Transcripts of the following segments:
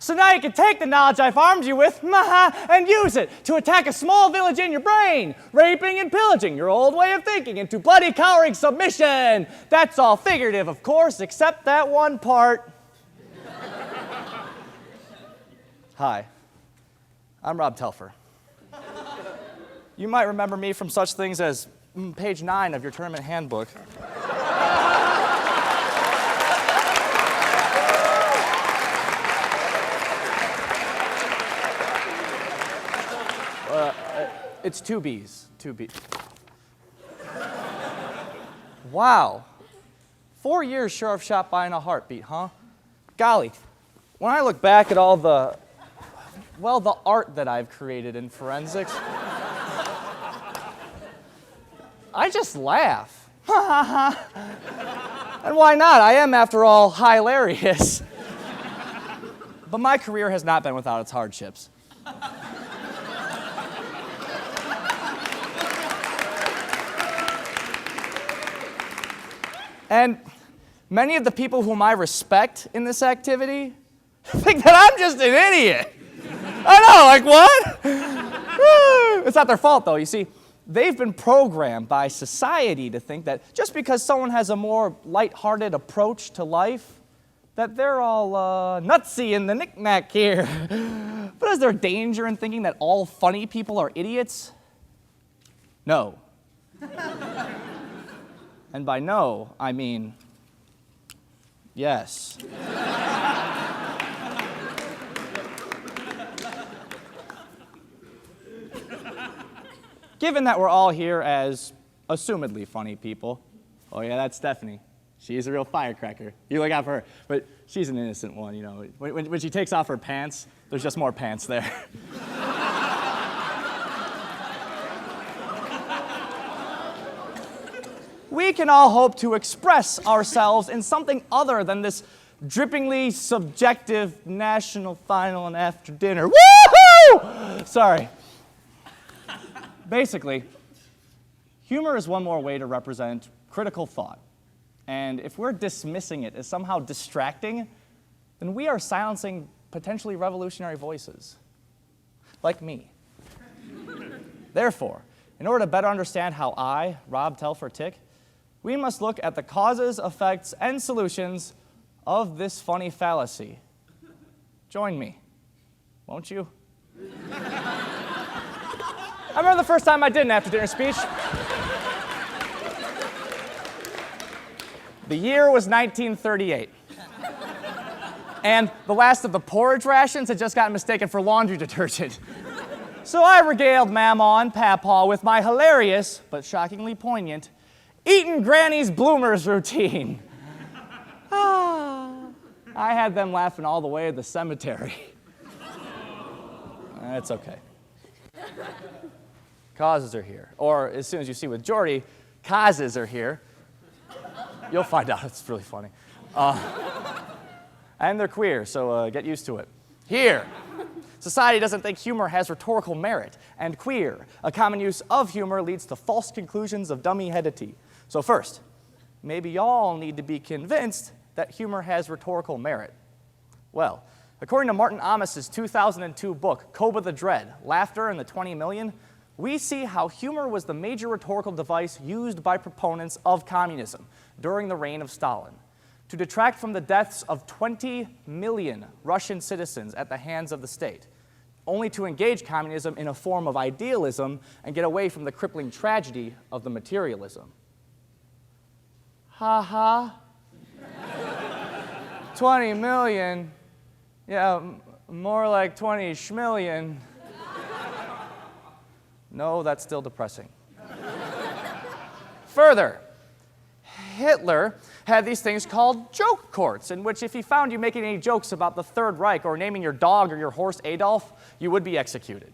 So now you can take the knowledge I've armed you with, and use it to attack a small village in your brain, raping and pillaging your old way of thinking into bloody cowering submission. That's all figurative, of course, except that one part. Hi, I'm Robb Telfer. You might remember me from such things as page 9 of your tournament handbook. It's 2 B's. 2 B's. Wow. 4 years sure have shot by in a heartbeat, huh? Golly, when I look back at all the art that I've created in forensics, I just laugh. And why not? I am, after all, hilarious. But my career has not been without its hardships. And many of the people whom I respect in this activity think that I'm just an idiot. I know, like what? It's not their fault, though. You see, they've been programmed by society to think that just because someone has a more lighthearted approach to life, that they're all nutsy in the knick-knack here. But is there danger in thinking that all funny people are idiots? No. And by no, I mean yes. Given that we're all here as assumedly funny people, oh yeah, that's Stephanie. She's a real firecracker. You look out for her. But she's an innocent one, you know. When she takes off her pants, there's just more pants there. We can all hope to express ourselves in something other than this drippingly subjective national final and after dinner. Woohoo! Sorry. Basically, humor is one more way to represent critical thought. And if we're dismissing it as somehow distracting, then we are silencing potentially revolutionary voices, like me. Therefore, in order to better understand how I, Robb Telfer, tick, we must look at the causes, effects, and solutions of this funny fallacy. Join me, won't you? I remember the first time I did an after-dinner speech. The year was 1938. And the last of the porridge rations had just gotten mistaken for laundry detergent. So I regaled Mamaw and Papaw with my hilarious, but shockingly poignant, eatin' Granny's bloomers routine. I had them laughing all the way to the cemetery. It's okay. Causes are here. Or, as soon as you see with Jordy, causes are here. You'll find out. It's really funny. And they're queer, so get used to it. Here, society doesn't think humor has rhetorical merit. And queer, a common use of humor, leads to false conclusions of dummy-headity. So first, maybe y'all need to be convinced that humor has rhetorical merit. Well, according to Martin Amis's 2002 book, Koba the Dread, Laughter and the 20 Million, we see how humor was the major rhetorical device used by proponents of communism during the reign of Stalin to detract from the deaths of 20 million Russian citizens at the hands of the state, only to engage communism in a form of idealism and get away from the crippling tragedy of the materialism. Ha ha. 20 million. Yeah, more like 20 schmillion. No, that's still depressing. Further, Hitler had these things called joke courts, in which if he found you making any jokes about the Third Reich or naming your dog or your horse Adolf, you would be executed.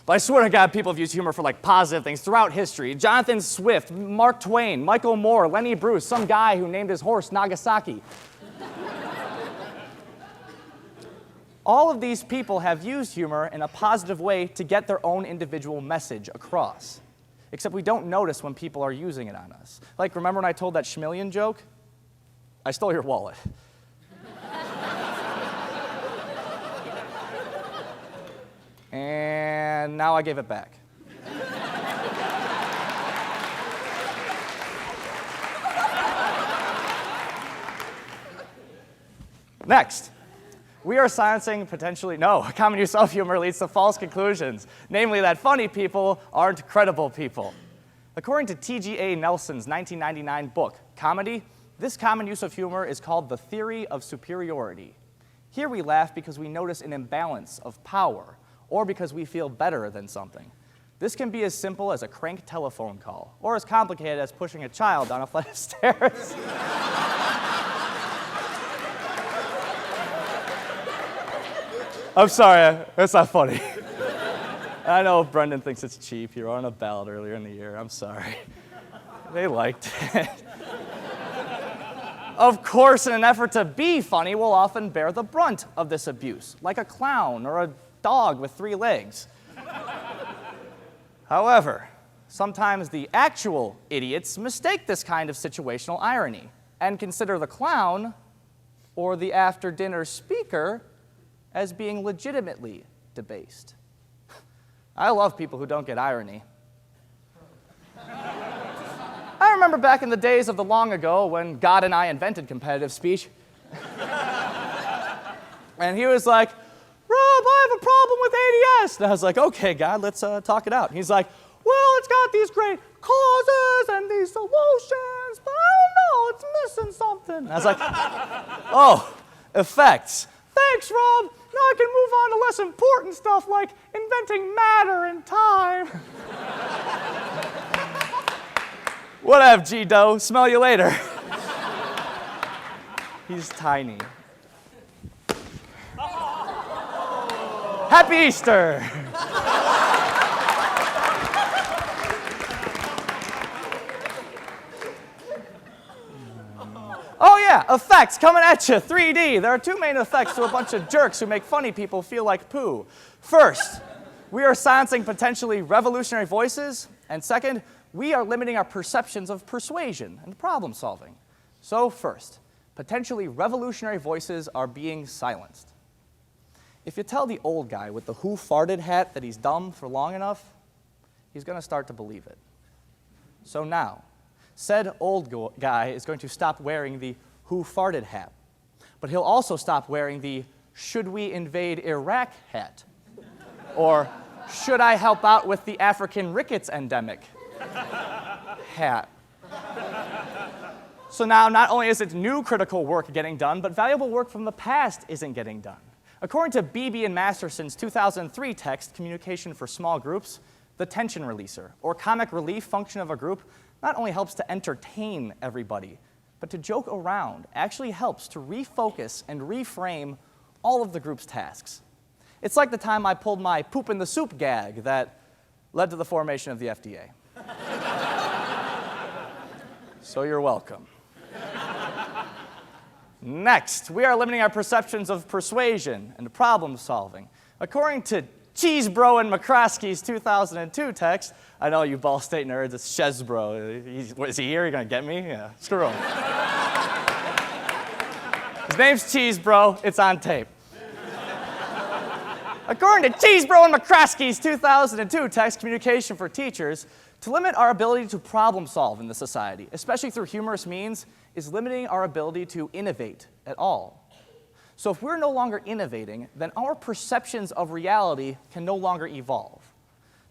But I swear to God, people have used humor for like positive things throughout history. Jonathan Swift, Mark Twain, Michael Moore, Lenny Bruce, some guy who named his horse Nagasaki. All of these people have used humor in a positive way to get their own individual message across. Except we don't notice when people are using it on us. Like, remember when I told that schmillion joke? I stole your wallet. And now I gave it back. Next, we are sciencing common use of humor leads to false conclusions, namely that funny people aren't credible people. According to T.G.A. Nelson's 1999 book, Comedy, this common use of humor is called the theory of superiority. Here we laugh because we notice an imbalance of power, or because we feel better than something. This can be as simple as a crank telephone call, or as complicated as pushing a child down a flight of stairs. I'm sorry, that's not funny. I know Brendan thinks it's cheap. You were on a ballot earlier in the year. I'm sorry. They liked it. Of course, in an effort to be funny, we'll often bear the brunt of this abuse, like a clown or a dog with 3 legs. However, sometimes the actual idiots mistake this kind of situational irony and consider the clown or the after-dinner speaker as being legitimately debased. I love people who don't get irony. I remember back in the days of the long ago when God and I invented competitive speech. And he was like, Rob, I have a problem with ADS. And I was like, okay, God, let's talk it out. And he's like, well, it's got these great causes and these solutions, but I don't know, it's missing something. And I was like, oh, effects. Thanks, Rob. Now I can move on to less important stuff like inventing matter and time. Whatever, G-Doe. Smell you later. He's tiny. Happy Easter. Oh yeah, effects coming at you, 3D. There are 2 main effects to a bunch of jerks who make funny people feel like poo. First, we are silencing potentially revolutionary voices, and second, we are limiting our perceptions of persuasion and problem solving. So first, potentially revolutionary voices are being silenced. If you tell the old guy with the who farted hat that he's dumb for long enough, he's going to start to believe it. So now, said old guy is going to stop wearing the who farted hat, but he'll also stop wearing the should we invade Iraq hat, or should I help out with the African rickets endemic hat. So now not only is it new critical work getting done, but valuable work from the past isn't getting done. According to Beebe and Masterson's 2003 text, Communication for Small Groups, the tension releaser, or comic relief function of a group, not only helps to entertain everybody, but to joke around actually helps to refocus and reframe all of the group's tasks. It's like the time I pulled my poop in the soup gag that led to the formation of the FDA. So you're welcome. Next, we are limiting our perceptions of persuasion and problem solving. According to Cheesebro and McCroskey's 2002 text, I know you Ball State nerds, it's Chesbro. Is he here? Are you going to get me? Yeah, screw him. His name's Cheesebro. It's on tape. According to Cheesebro and McCroskey's 2002 text, Communication for Teachers, to limit our ability to problem solve in the society, especially through humorous means, is limiting our ability to innovate at all. So if we're no longer innovating, then our perceptions of reality can no longer evolve.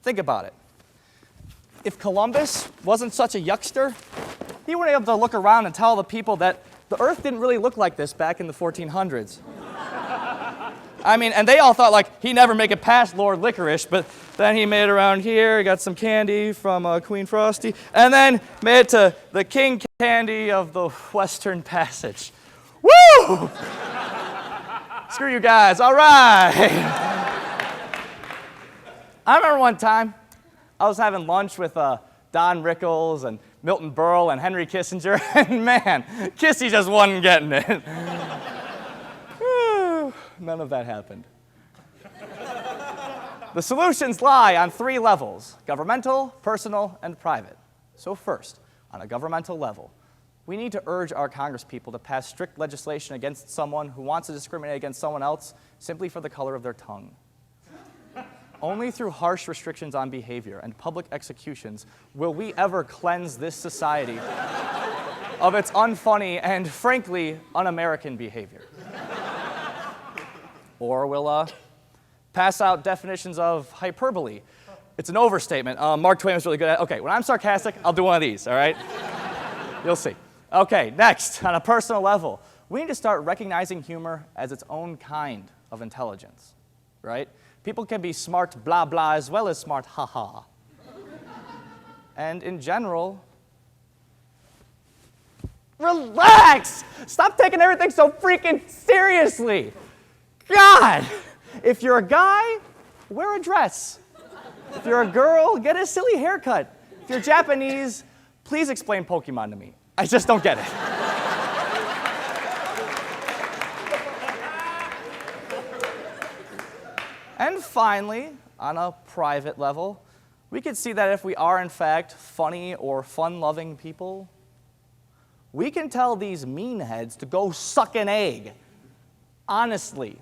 Think about it. If Columbus wasn't such a yuckster, he wouldn't be able to look around and tell the people that the Earth didn't really look like this back in the 1400s. I mean, and they all thought, like, he'd never make it past Lord Licorice, but then he made it around here, he got some candy from Queen Frosty, and then made it to the king candy of the Western Passage. Woo! Screw you guys, all right. I remember one time, I was having lunch with Don Rickles and Milton Berle and Henry Kissinger, and man, Kissy just wasn't getting it. None of that happened. The solutions lie on 3 levels: governmental, personal, and private. So first, on a governmental level, we need to urge our congresspeople to pass strict legislation against someone who wants to discriminate against someone else simply for the color of their tongue. Only through harsh restrictions on behavior and public executions will we ever cleanse this society of its unfunny and, frankly, un-American behavior. Or we'll pass out definitions of hyperbole. It's an overstatement. Mark Twain was really good at it. Okay, when I'm sarcastic, I'll do one of these, all right? You'll see. Okay, next, on a personal level, we need to start recognizing humor as its own kind of intelligence, right? People can be smart blah blah as well as smart ha ha. And in general, relax! Stop taking everything so freaking seriously. God! If you're a guy, wear a dress. If you're a girl, get a silly haircut. If you're Japanese, please explain Pokemon to me. I just don't get it. And finally, on a private level, we can see that if we are in fact funny or fun-loving people, we can tell these meanheads to go suck an egg. Honestly,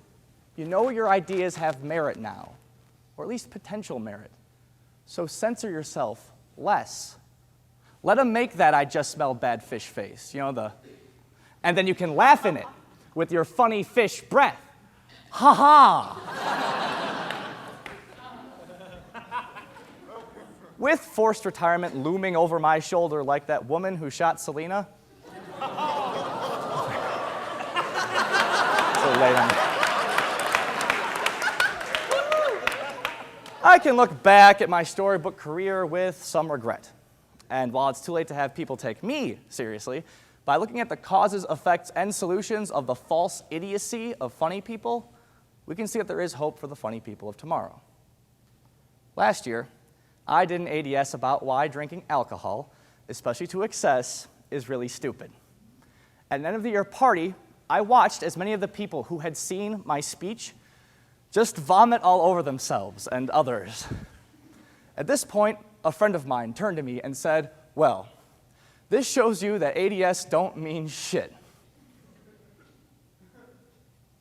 you know your ideas have merit now, or at least potential merit. So censor yourself less. Let them make that I just smelled bad fish face, and then you can laugh in it with your funny fish breath. Ha ha! With forced retirement looming over my shoulder like that woman who shot Selena. So late on. I can look back at my storybook career with some regret. And while it's too late to have people take me seriously, by looking at the causes, effects, and solutions of the false idiocy of funny people, we can see that there is hope for the funny people of tomorrow. Last year, I did an ADS about why drinking alcohol, especially to excess, is really stupid. At an end-of-the-year party, I watched as many of the people who had seen my speech just vomit all over themselves and others. At this point, a friend of mine turned to me and said, "Well, this shows you that ADS don't mean shit."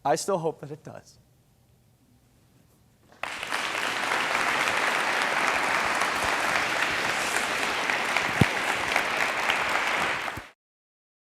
I still hope that it does.